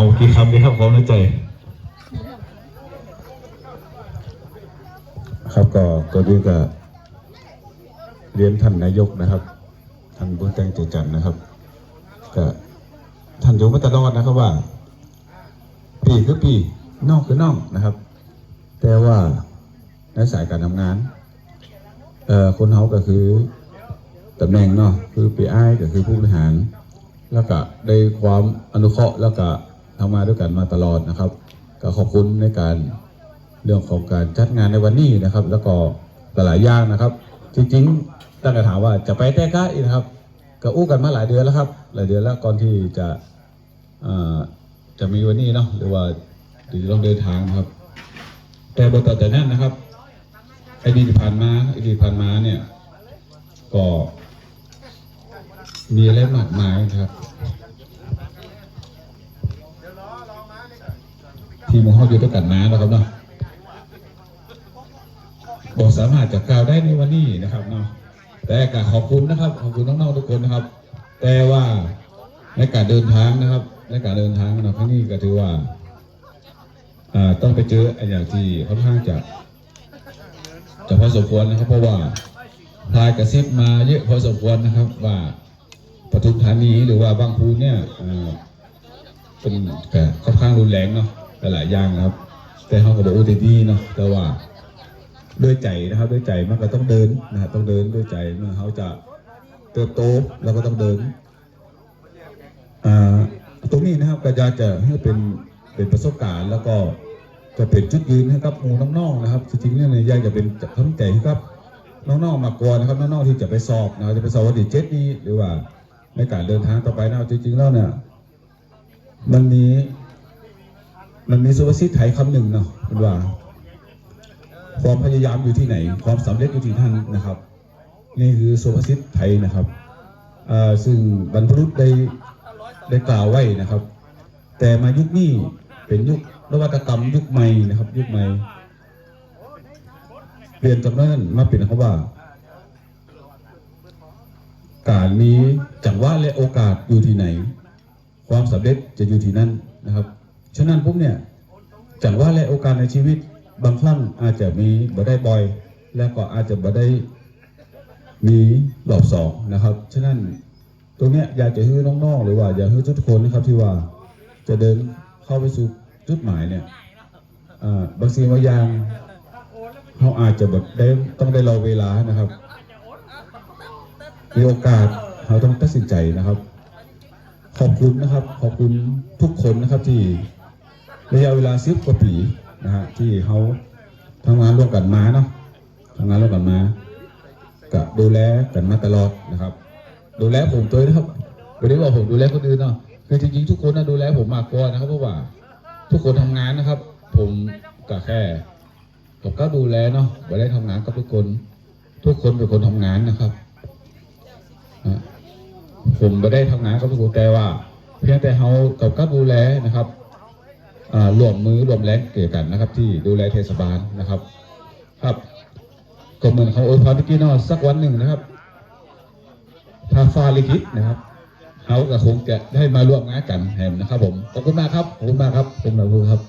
เอากี่คำดีครับความในใจครับก็ตัวนี้ก็เรียนท่านนายกนะครับท่านผู้แต่งใจจันนะครับก็ท่านอยู่มาตลอดนะครับว่าปีคือปีนอกคือน้องนะครับแต่ว่าในสายการทำงานคนเขาก็คือตำแหน่งเนาะคือPIก็คือผู้บริหารแล้วก็ได้ความอนุเคราะห์แล้วก็ทำงานด้วยกันมาตลอดนะครับก็ขอบคุณในการเรื่องของการจัดงานในวันนี้นะครับแล้วก็หลายอย่างนะครับจริงๆตั้งแต่ถามว่าจะไปแต่ก้าอีกนะครับก็อู้กันมาหลายเดือนแล้วครับหลายเดือนแล้วก่อนที่จะมีวันนี้เนาะหรือว่าต้องเดินทางนะครับแต่บทต่อจากนั้นนะครับอดีตผ่านมาเนี่ยก็มีอะไรมากมายครับที่มุ่งเข้าอยู่ด้วยกันมาแล้วครับเนาะบอกสามารถจะกล่าวได้ในวันนี้นะครับเนาะแต่ก็ขอบคุณนะครับขอบคุณน้องๆทุกคนนะครับแต่ว่าในการเดินทางนะครับในการเดินทางนะครั้งนี้ก็ถือว่าต้องไปเจออย่างที่ค่อนข้างจะพอสมควรนะครับเพราะว่าพายกระซิบมาเยอะพอสมควรนะครับว่าปทุมธานีหรือว่าบางพูนเนี่ยเป็นค่อนข้างรุนแรงเนาะหลายอย่างนะครับแต่เขาก็บอกว่าดีเนาะแต่ว่าด้วยใจนะครับด้วยใจมันก็ต้องเดินนะครับต้องเดินด้วยใจเมื่อเขาจะเติบโตเราก็ต้องเดินตรงนี้นะครับก็อยากจะให้เป็นประสบการณ์แล้วก็จะเป็นจุดยืนให้กับหมู่น้องๆนะครับจริงๆเนี่ยอยากจะเป็นทั้งใจให้กับน้องๆมากกว่านะครับน้องๆที่จะไปสอบนะครับจะไปสอบวันที่7นี้หรือว่าในการเดินทางต่อไปนะจริงๆแล้วเนี่ยมันมีสุภาษิตไทยคำหนึ่งเนาะเป็นว่าความพยายามอยู่ที่ไหนความสำเร็จอยู่ที่นั่นนะครับนี่คือสุภาษิตไทยนะครับซึ่งบรรพบุรุษได้กล่าวไว้นะครับแต่มายุคนี้เป็นยุคนวัตกรรมยุคใหม่นะครับยุคใหม่เปลี่ยนจากนั้นมาเป็นคำว่าการมีจังหวะและโอกาสอยู่ที่ไหนความสำเร็จจะอยู่ที่นั่นนะครับฉะนั้นพวกเนี่ยจังหวะและโอกาสในชีวิตบางครั้งอาจจะมีบ่ได้บ่อยและก็อาจจะบ่ได้มีรอบสองนะครับฉะนั้นตรงเนี้ยอยากจะให้น้องๆหรือว่าอยากให้ทุกคนนะครับที่ว่าจะเดินเข้าไปสู่จุดหมายเนี่ยบางสิ่งบางอย่างเขาอาจจะแบบต้องได้รอเวลานะครับมีโอกาสเขาต้องตัดสินใจนะครับขอบคุณนะครับขอบคุณทุกคนนะครับที่ระยะเวลา10 กว่าปีนะฮะที่เขาทำงานร่วมกันมาเนาะทำงานร่วมกันมาก็ดูแลกันมาตลอดนะครับดูแลผมตัวนะครับไม่ได้ว่าผมดูแลคนอื่นเนาะคือจริงๆทุกคนนะดูแลผมมากกว่านะครับเพราะว่าทุกคนทำงานนะครับผมก็แค่ผมก็ดูแลเนาะไม่ได้ทำงานกับทุกคนเป็นคนทำงานนะครับผมไม่ได้ทำงานกับทุกคนแต่ว่าเพียงแต่เขาก็ดูแลนะครับรวมมือรวมแรงเกี่ยวกันนะครับที่ดูแลเทศบาลนะครับครับก็เหมือนเขาอวยพรเมื่อกี้เนาะสักวันหนึ่งนะครับถ้าฟ้าลิขิตนะครับเขาก็คงจะได้มาร่วมงานกันแหมนะครับผมขอบคุณมากครับขอบคุณมากครับผมนายภูครับ